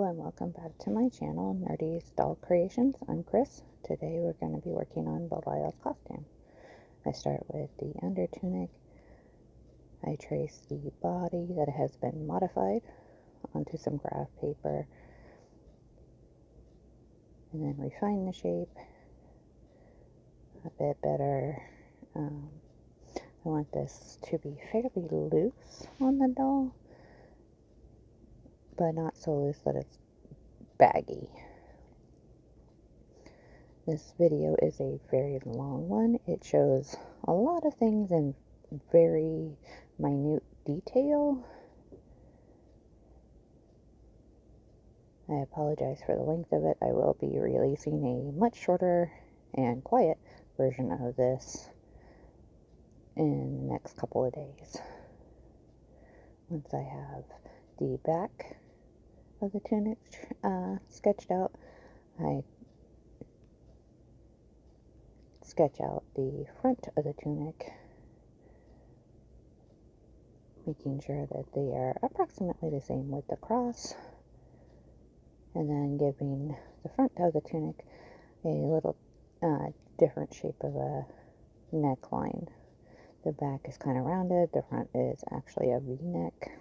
And welcome back to my channel, Nerdysdollcreations. I'm Chris. Today we're going to be working on Borderless costume. I start with the under tunic. I trace the body that has been modified onto some graph paper and then refine the shape a bit better. I want this to be fairly loose on the doll, but not so loose that it's baggy. This video is a very long one. It shows a lot of things in very minute detail. I apologize for the length of it. I will be releasing a much shorter and quiet version of this in the next couple of days. Once I have the back of the tunic sketched out, I sketch out the front of the tunic, making sure that they are approximately the same width across, and then giving the front of the tunic a little different shape of a neckline. The back is kind of rounded, the front is actually a V-neck.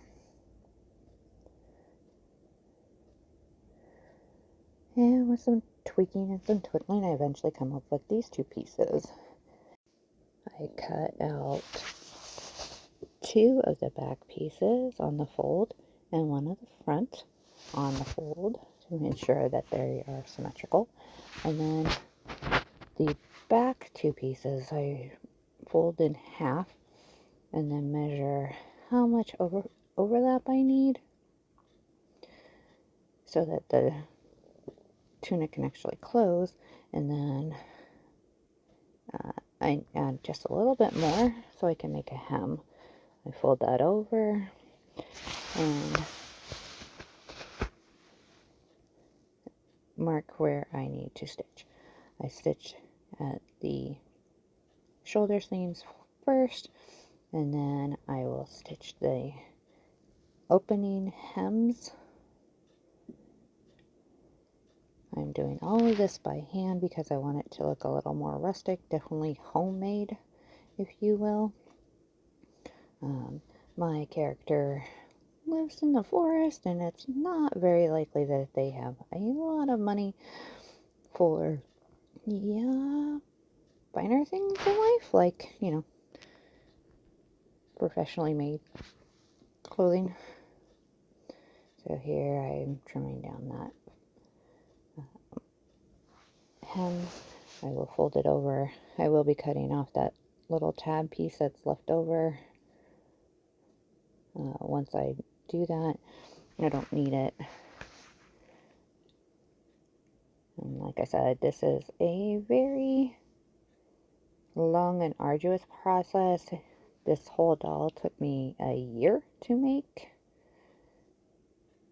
And with some tweaking and some twiddling, I eventually come up with these two pieces. I cut out two of the back pieces on the fold and one of the front on the fold to ensure that they are symmetrical. And then the back two pieces I fold in half and then measure how much overlap I need so that the tunic can actually close, and then I add just a little bit more so I can make a hem. I fold that over and mark where I need to stitch. I stitch at the shoulder seams first, and then I will stitch the opening hems. I'm doing all of this by hand because I want it to look a little more rustic, definitely homemade, if you will. My character lives in the forest, and it's not very likely that they have a lot of money for, finer things in life, like, professionally made clothing. So here I'm trimming down that hem. I will fold it over. I will be cutting off that little tab piece that's left over. Once I do that, I don't need it. And like I said, this is a very long and arduous process. This whole doll took me a year to make.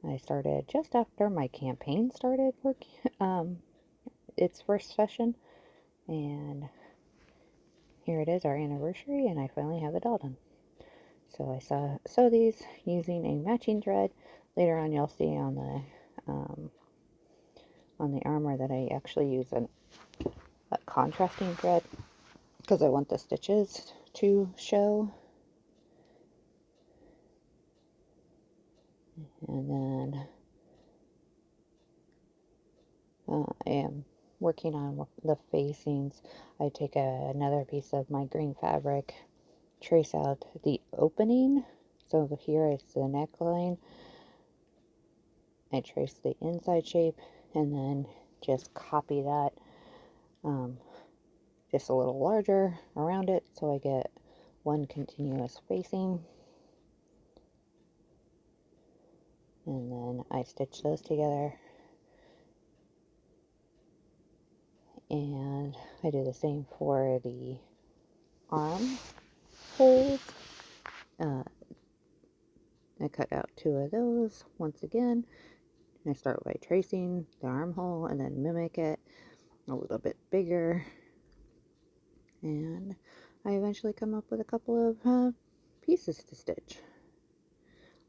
I started just after my campaign started working, its first session, and here it is, our anniversary, and I finally have the doll done. So I sew these using a matching thread. Later on, you'll see on the armor that I actually use a contrasting thread because I want the stitches to show. And then I am working on the facings. I take another piece of my green fabric, trace out the opening. So here is the neckline. I trace the inside shape and then just copy that just a little larger around it so I get one continuous facing. And then I stitch those together. And I do the same for the arm holes. I cut out two of those once again. I start by tracing the armhole and then mimic it a little bit bigger. And I eventually come up with a couple of pieces to stitch.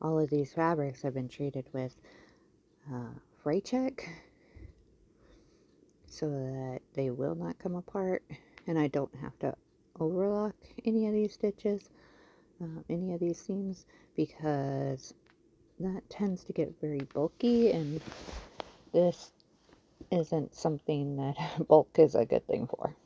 All of these fabrics have been treated with spray check so that they will not come apart and I don't have to overlock any of these stitches, any of these seams, because that tends to get very bulky, and this isn't something that bulk is a good thing for.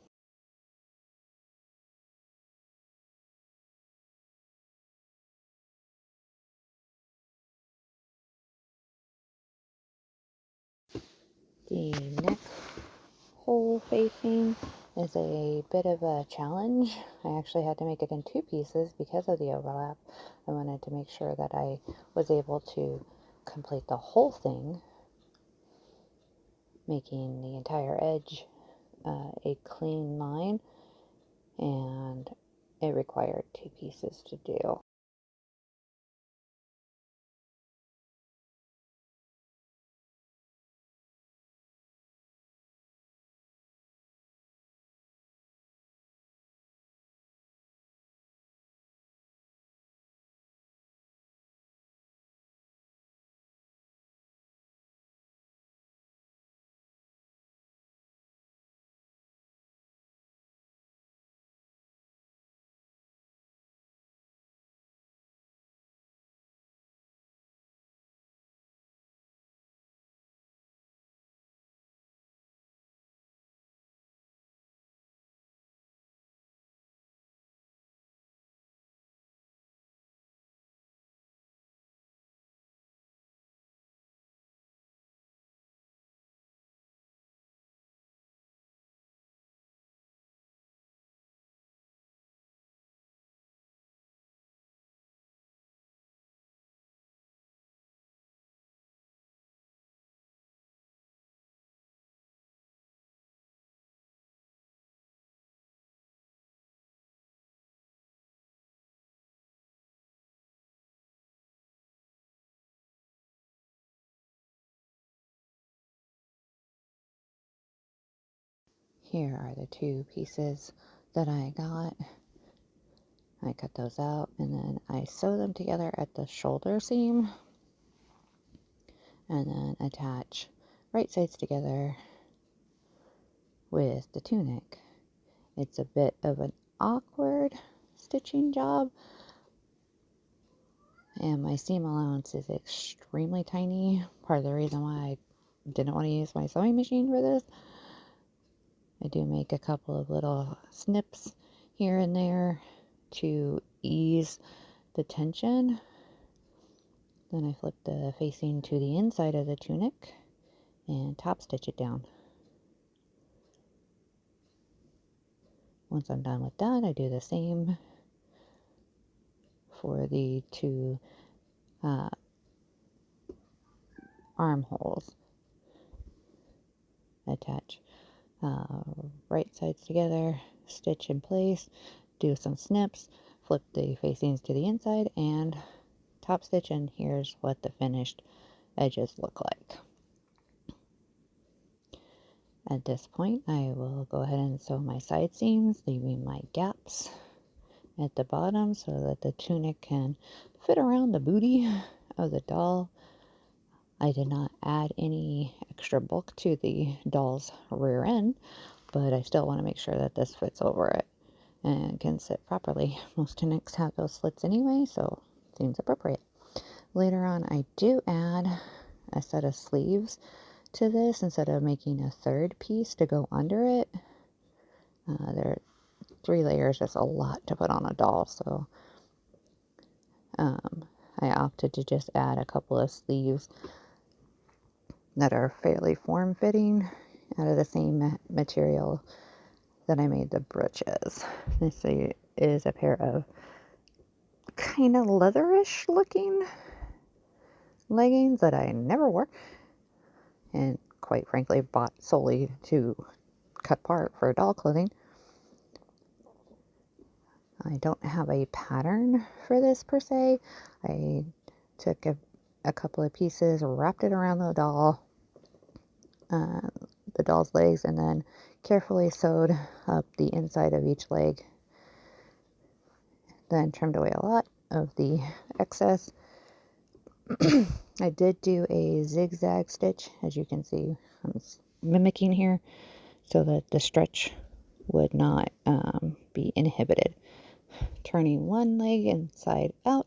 The neck hole facing is a bit of a challenge. I actually had to make it in two pieces because of the overlap. I wanted to make sure that I was able to complete the whole thing, making the entire edge a clean line, and it required two pieces to do. Here are the two pieces that I got. I cut those out and then I sew them together at the shoulder seam and then attach right sides together with the tunic. It's a bit of an awkward stitching job, and my seam allowance is extremely tiny. Part of the reason why I didn't want to use my sewing machine for this. I do make a couple of little snips here and there to ease the tension. Then I flip the facing to the inside of the tunic and top stitch it down. Once I'm done with that, I do the same for the two armholes. Attach right sides together, stitch in place, do some snips, flip the facings to the inside, and top stitch, and here's what the finished edges look like. At this point, I will go ahead and sew my side seams, leaving my gaps at the bottom so that the tunic can fit around the booty of the doll. I did not add any extra bulk to the doll's rear end, but I still want to make sure that this fits over it and can sit properly. Most tunics have those slits anyway, so it seems appropriate. Later on, I do add a set of sleeves to this instead of making a third piece to go under it. There are 3 layers, just a lot to put on a doll, so I opted to just add a couple of sleeves that are fairly form-fitting out of the same material that I made the breeches. This is a pair of kind of leatherish looking leggings that I never wore, and quite frankly bought solely to cut part for doll clothing. I don't have a pattern for this per se. I took a couple of pieces, wrapped it around the doll's legs, and then carefully sewed up the inside of each leg. Then trimmed away a lot of the excess I did do a zigzag stitch, as you can see I'm mimicking here, so that the stretch would not be inhibited. Turning one leg inside out,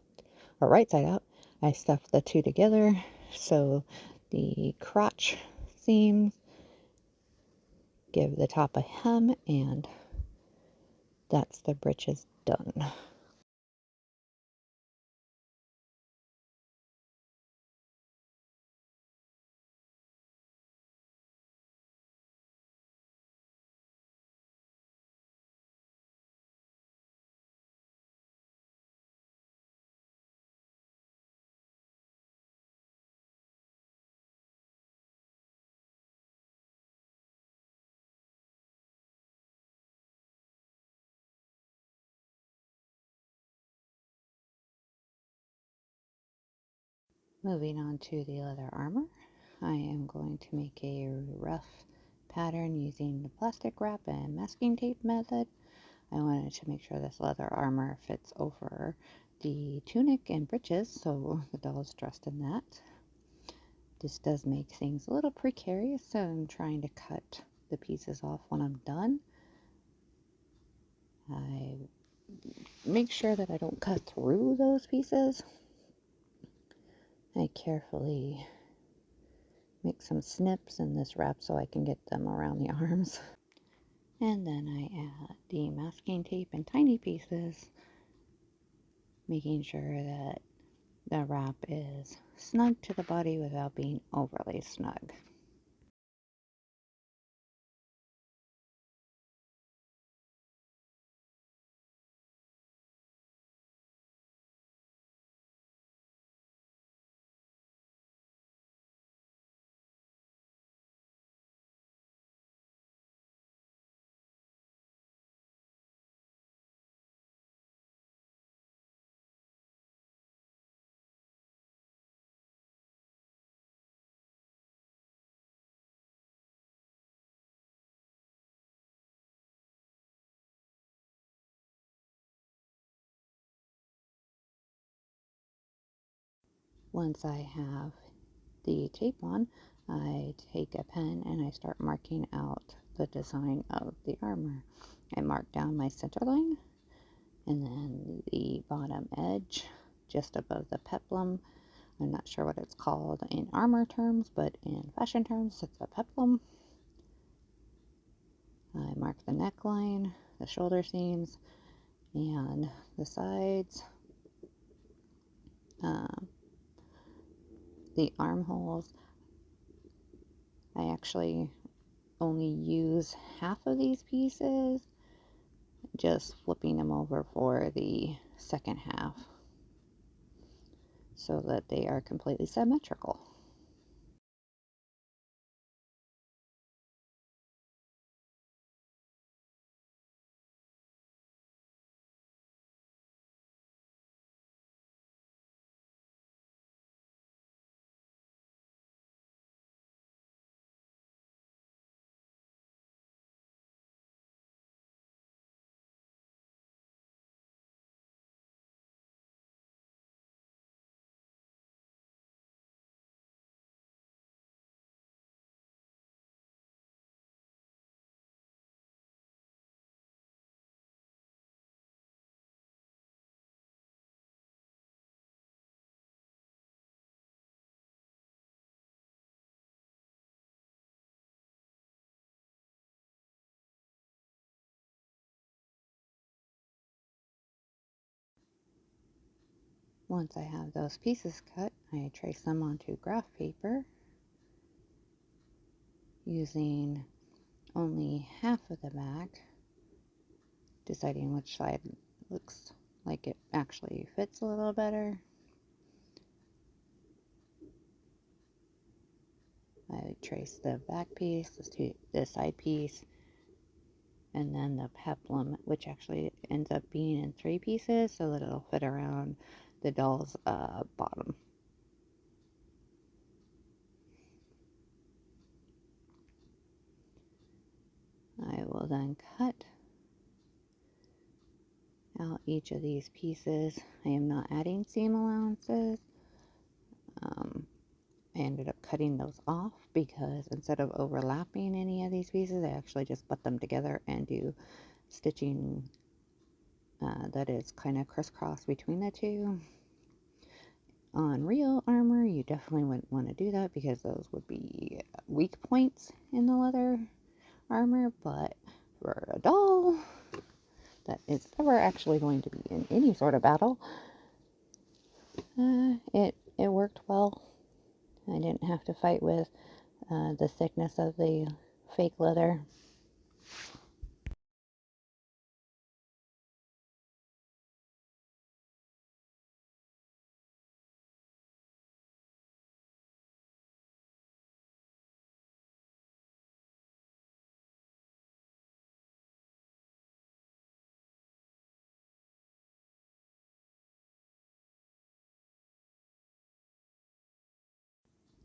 or right side out, I stuffed the two together so the crotch seams give the top a hem, and that's the breeches done. Moving on to the leather armor, I am going to make a rough pattern using the plastic wrap and masking tape method. I wanted to make sure this leather armor fits over the tunic and breeches, so the doll is dressed in that. This does make things a little precarious, so I'm trying to cut the pieces off when I'm done. I make sure that I don't cut through those pieces. I carefully make some snips in this wrap so I can get them around the arms. And then I add the masking tape in tiny pieces, making sure that the wrap is snug to the body without being overly snug. Once I have the tape on, I take a pen and I start marking out the design of the armor. I mark down my center line and then the bottom edge just above the peplum. I'm not sure what it's called in armor terms, but in fashion terms, it's a peplum. I mark the neckline, the shoulder seams, and the sides, the armholes. I actually only use half of these pieces, just flipping them over for the second half so that they are completely symmetrical. Once I have those pieces cut, I trace them onto graph paper using only half of the back, deciding which side looks like it actually fits a little better. I trace the back piece, the side piece, and then the peplum, which actually ends up being in 3 pieces so that it'll fit around the doll's bottom. I will then cut out each of these pieces. I am not adding seam allowances. I ended up cutting those off because instead of overlapping any of these pieces, I actually just butt them together and do stitching that is kind of crisscross between the two. On real armor, you definitely wouldn't want to do that because those would be weak points in the leather armor, but for a doll that is never actually going to be in any sort of battle, it worked well. I didn't have to fight with the thickness of the fake leather.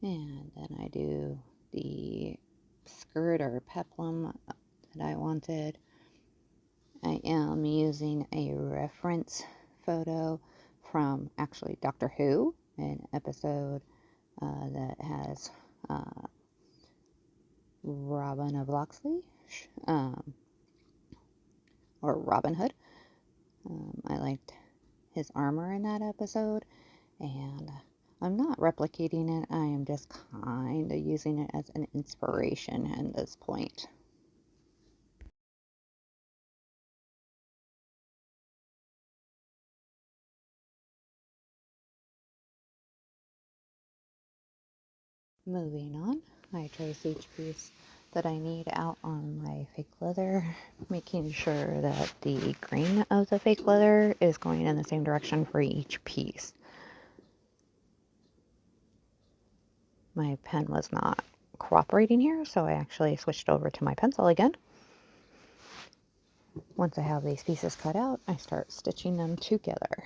And then I do the skirt or peplum that I wanted. I am using a reference photo from actually Doctor Who, an episode that has Robin of Locksley, or Robin Hood. I liked his armor in that episode, and I'm not replicating it. I am just kind of using it as an inspiration at this point. Moving on, I trace each piece that I need out on my fake leather, making sure that the grain of the fake leather is going in the same direction for each piece. My pen was not cooperating here, so I actually switched over to my pencil again. Once I have these pieces cut out, I start stitching them together.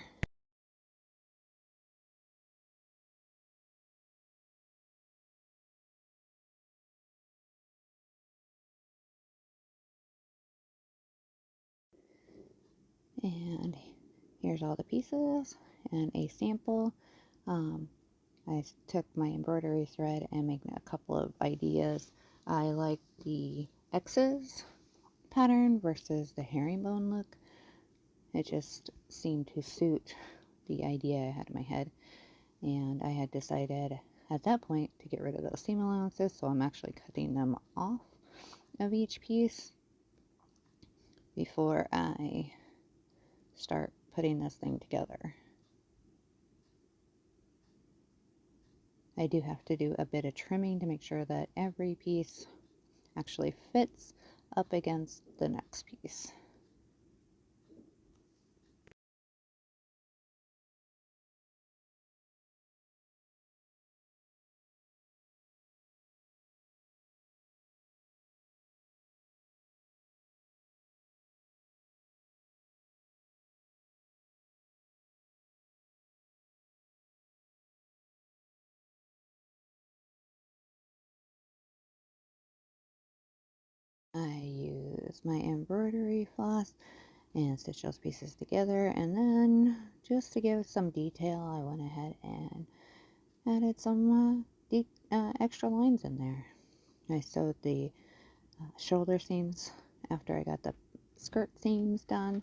And here's all the pieces and a sample. I took my embroidery thread and made a couple of ideas. I like the X's pattern versus the herringbone look. It just seemed to suit the idea I had in my head, and I had decided at that point to get rid of those seam allowances, so I'm actually cutting them off of each piece before I start putting this thing together. I do have to do a bit of trimming to make sure that every piece actually fits up against the next piece. I use my embroidery floss and stitch those pieces together, and then just to give some detail, I went ahead and added some extra lines in there. I sewed the shoulder seams after I got the skirt seams done,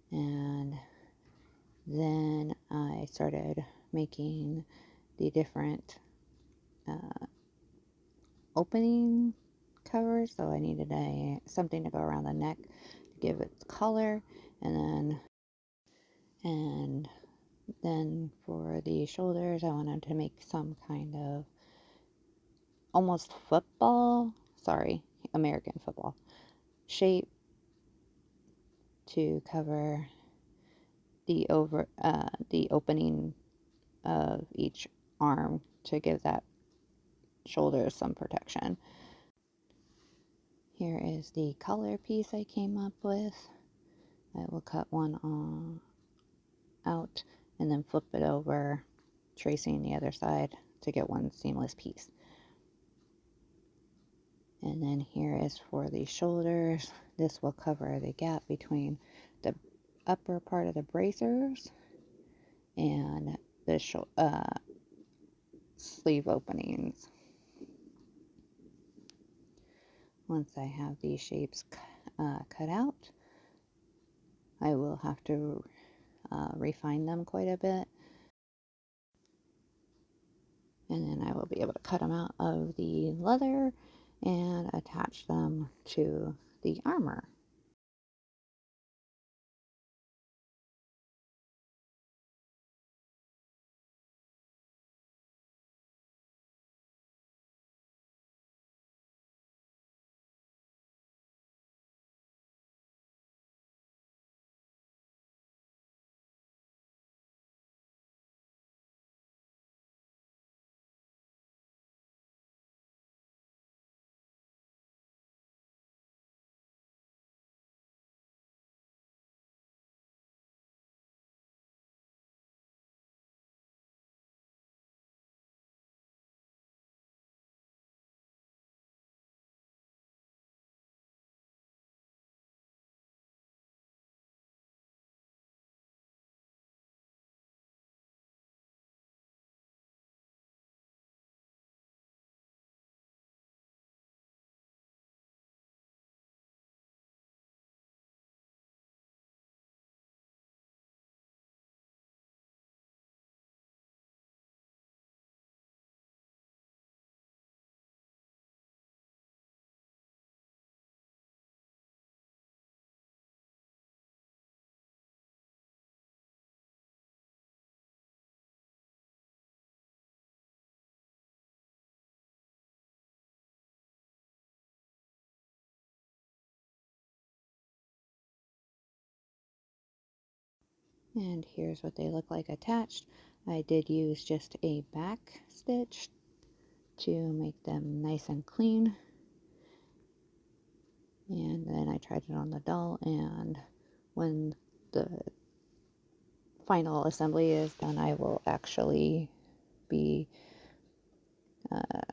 and then I started making the different opening covers. So I needed something to go around the neck to give it color, and then for the shoulders I wanted to make some kind of almost football, sorry, American football shape to cover the opening of each arm to give that shoulder some protection. Here is the collar piece I came up with. I will cut one out and then flip it over, tracing the other side to get one seamless piece. And then here is for the shoulders. This will cover the gap between the upper part of the bracers and the sleeve openings. Once I have these shapes cut out, I will have to refine them quite a bit. And then I will be able to cut them out of the leather and attach them to the armor. And here's what they look like attached. I did use just a back stitch to make them nice and clean. And then I tried it on the doll, and when the final assembly is done, I will actually be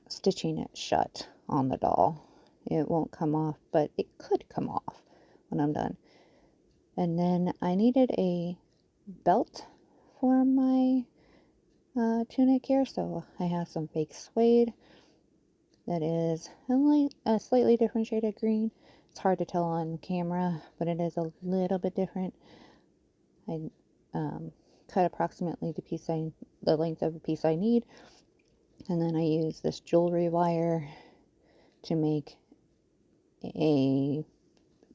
stitching it shut on the doll. It won't come off, but it could come off when I'm done. And then I needed a belt for my tunic here, so I have some fake suede that is a slightly different shade of green. It's hard to tell on camera, but it is a little bit different. I cut approximately the length of the piece I need, and then I use this jewelry wire to make a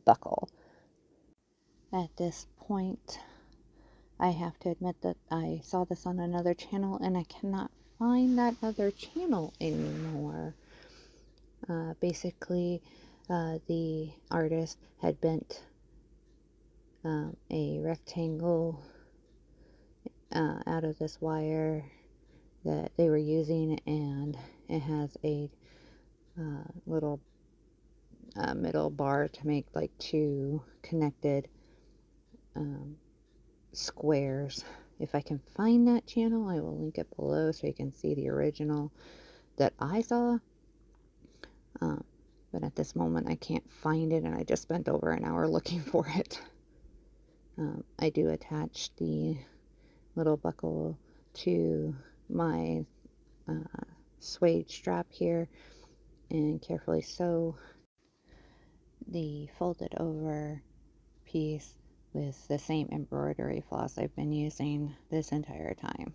buckle. At this point, I have to admit that I saw this on another channel and I cannot find that other channel anymore. Basically, the artist had bent a rectangle out of this wire that they were using, and it has a little middle bar to make like two connected squares. If I can find that channel, I will link it below so you can see the original that I saw. But at this moment, I can't find it, and I just spent over an hour looking for it. I do attach the little buckle to my suede strap here and carefully sew the folded over piece with the same embroidery floss I've been using this entire time.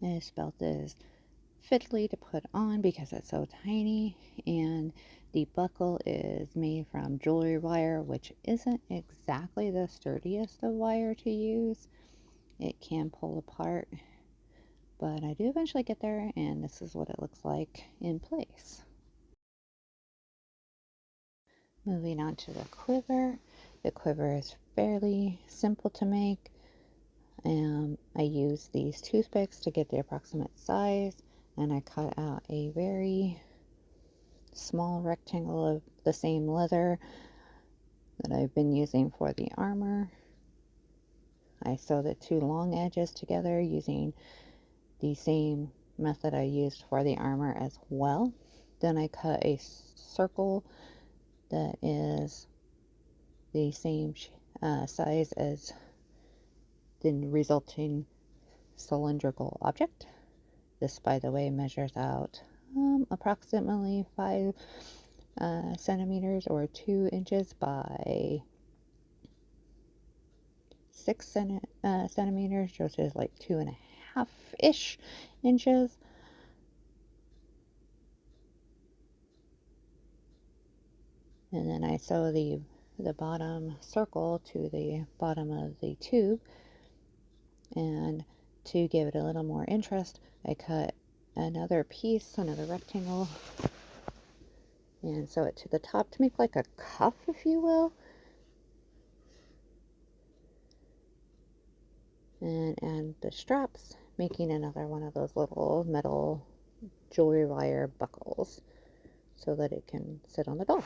This belt is fiddly to put on because it's so tiny, and the buckle is made from jewelry wire, which isn't exactly the sturdiest of wire to use. It can pull apart, but I do eventually get there, and this is what it looks like in place. Moving on to the quiver. The quiver is fairly simple to make. I use these toothpicks to get the approximate size, and I cut out a very small rectangle of the same leather that I've been using for the armor. I sew the two long edges together using the same method I used for the armor as well. Then I cut a circle that is the same size as the resulting cylindrical object. This, by the way, measures out approximately 5 centimeters or 2 inches by 6 centimeters, which is like 2.5-ish inches. And then I sew the bottom circle to the bottom of the tube. And to give it a little more interest, I cut another piece, another rectangle, and sew it to the top to make like a cuff, if you will. And add the straps, making another one of those little metal jewelry wire buckles so that it can sit on the doll.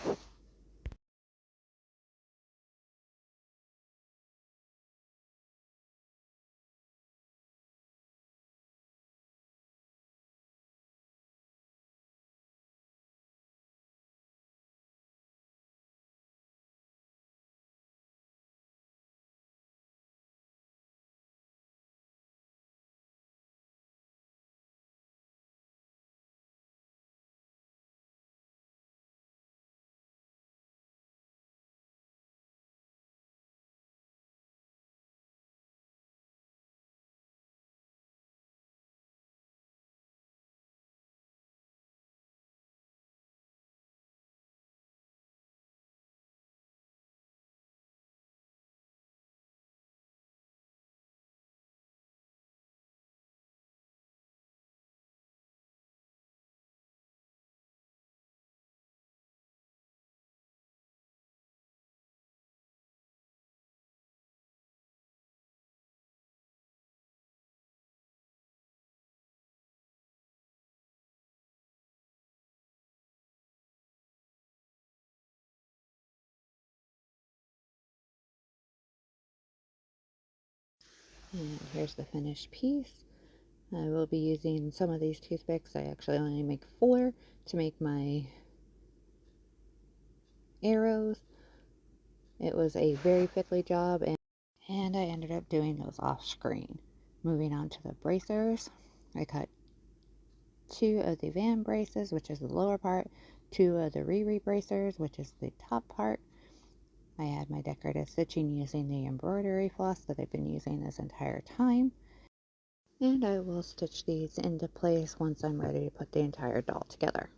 And here's the finished piece. I will be using some of these toothpicks. I actually only make 4 to make my arrows. It was a very fiddly job, and I ended up doing those off screen. Moving on to the bracers, I cut 2 of the van braces, which is the lower part, 2 of the Riri bracers, which is the top part. I add my decorative stitching using the embroidery floss that I've been using this entire time. And I will stitch these into place once I'm ready to put the entire doll together.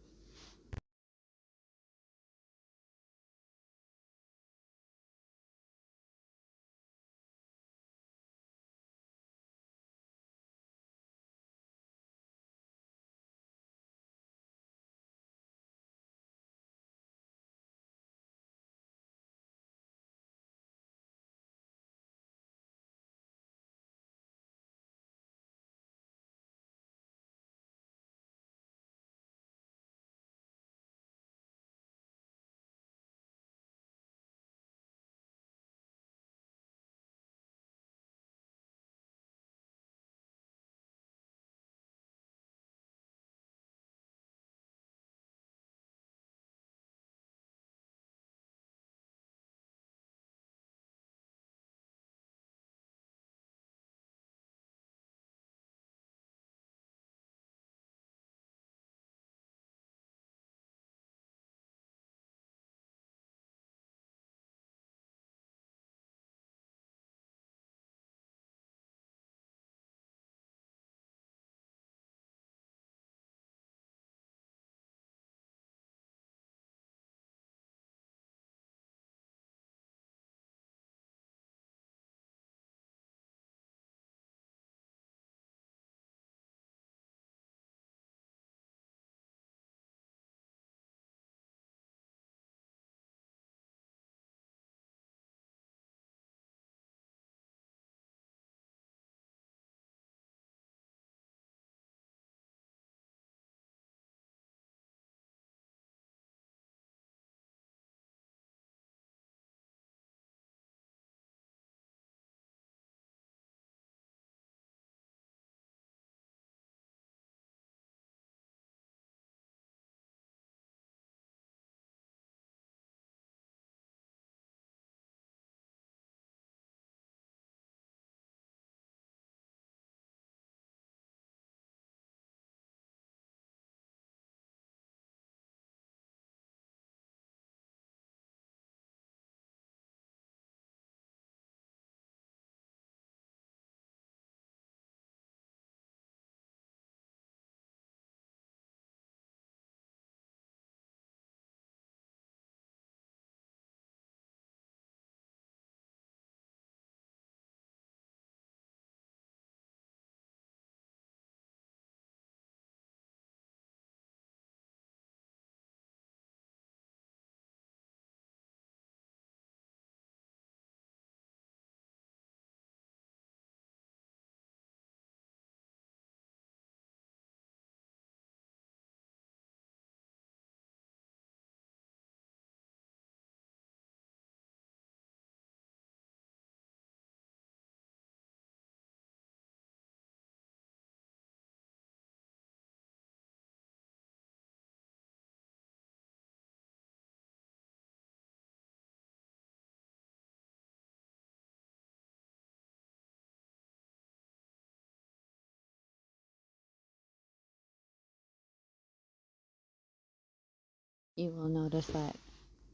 you will notice that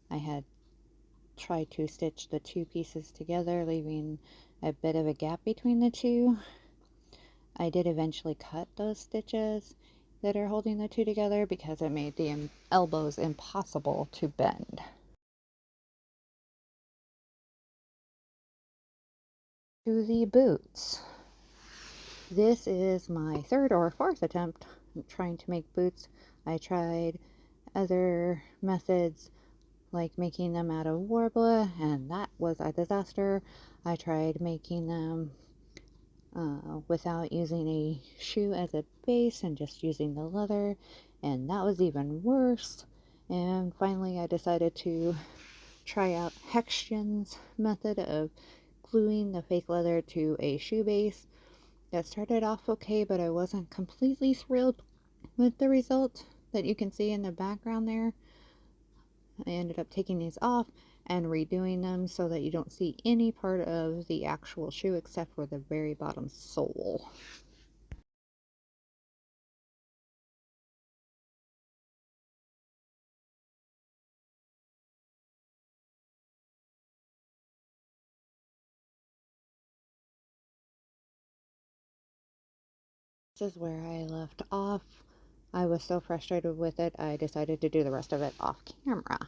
I had tried to stitch the two pieces together, leaving a bit of a gap between the two. I did eventually cut those stitches that are holding the two together because it made the elbows impossible to bend. To the boots. This is my third or fourth attempt trying to make boots. I tried other methods like making them out of warbler, and that was a disaster. I tried making them without using a shoe as a base and just using the leather, and that was even worse. And finally I decided to try out Hexion's method of gluing the fake leather to a shoe base. That started off okay, but I wasn't completely thrilled with the result that you can see in the background there. I ended up taking these off and redoing them so that you don't see any part of the actual shoe except for the very bottom sole. This is where I left off. I was so frustrated with it, I decided to do the rest of it off camera.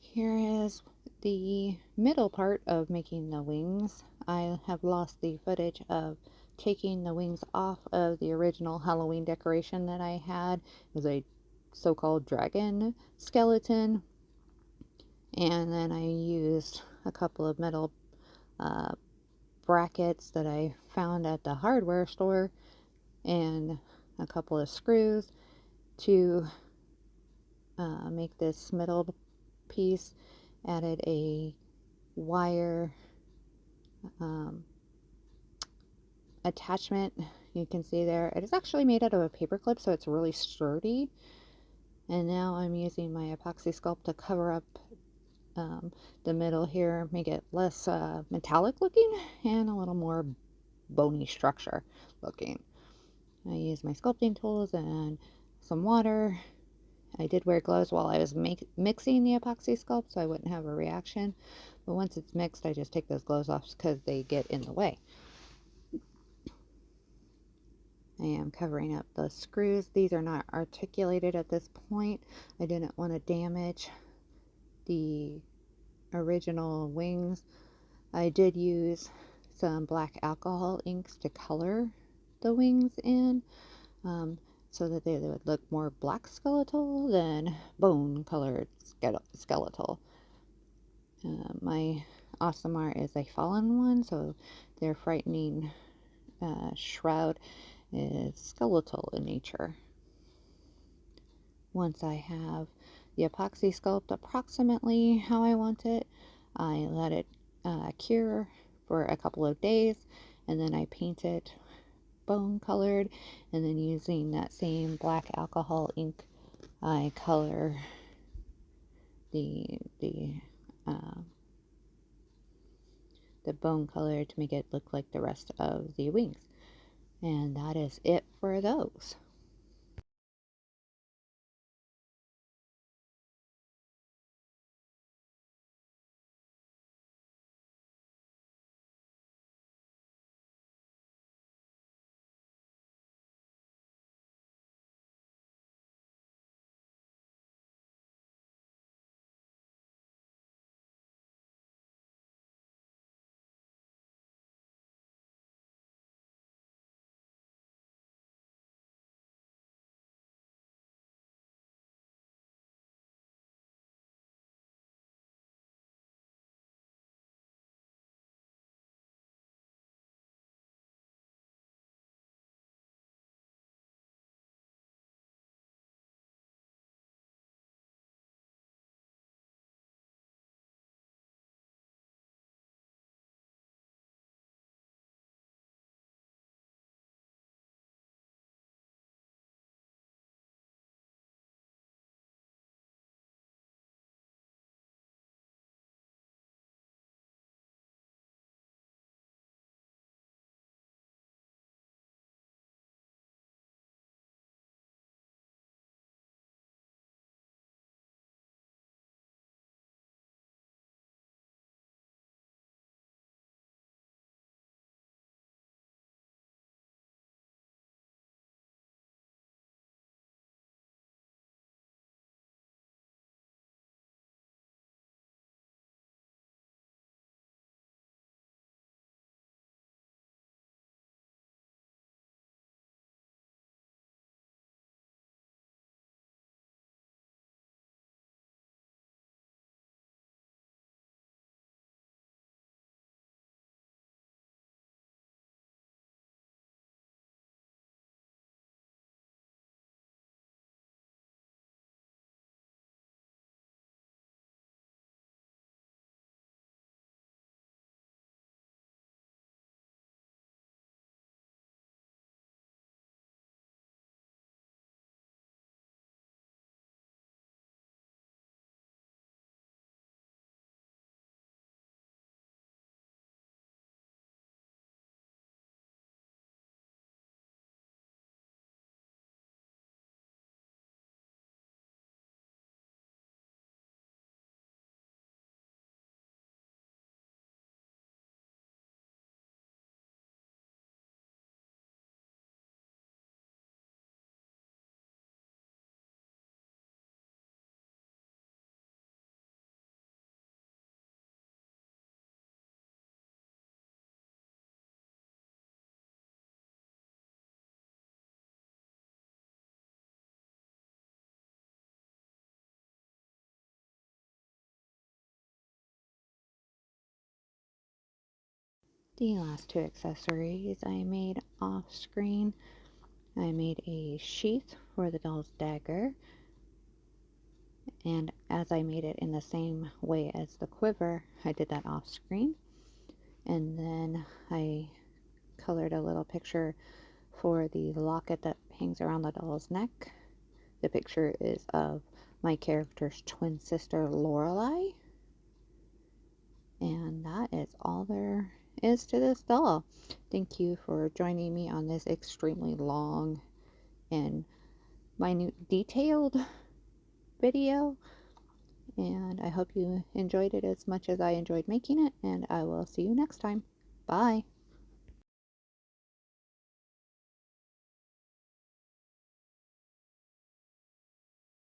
Here is the middle part of making the wings. I have lost the footage of taking the wings off of the original Halloween decoration that I had. It was a so-called dragon skeleton, and then I used a couple of metal brackets that I found at the hardware store and a couple of screws to make this middle piece. Added a wire attachment. You can see there it is actually made out of a paper clip, so it's really sturdy. And now I'm using my Apoxie Sculpt to cover up the middle here, make it less metallic looking and a little more bony structure looking. I use my sculpting tools and some water. I did wear gloves while I was mixing the Apoxie Sculpt so I wouldn't have a reaction, but once it's mixed I just take those gloves off because they get in the way. I am covering up the screws. These are not articulated at this point. I didn't want to damage the original wings. I did use some black alcohol inks to color the wings in so that they would look more black skeletal than bone colored skeletal. My Awesome is a fallen one, so their frightening shroud is skeletal in nature. Once I have the Apoxie Sculpt approximately how I want it, I let it cure for a couple of days, and then I paint it bone colored, and then using that same black alcohol ink I color the bone color to make it look like the rest of the wings. And that is it for those. The last two accessories I made off screen. I made a sheath for the doll's dagger, and as I made it in the same way as the quiver, I did that off screen. And then I colored a little picture for the locket that hangs around the doll's neck. The picture is of my character's twin sister, Lorelei. And that is all there is to this doll. Thank you for joining me on this extremely long and minute detailed video. And I hope you enjoyed it as much as I enjoyed making it. And I will see you next time. Bye.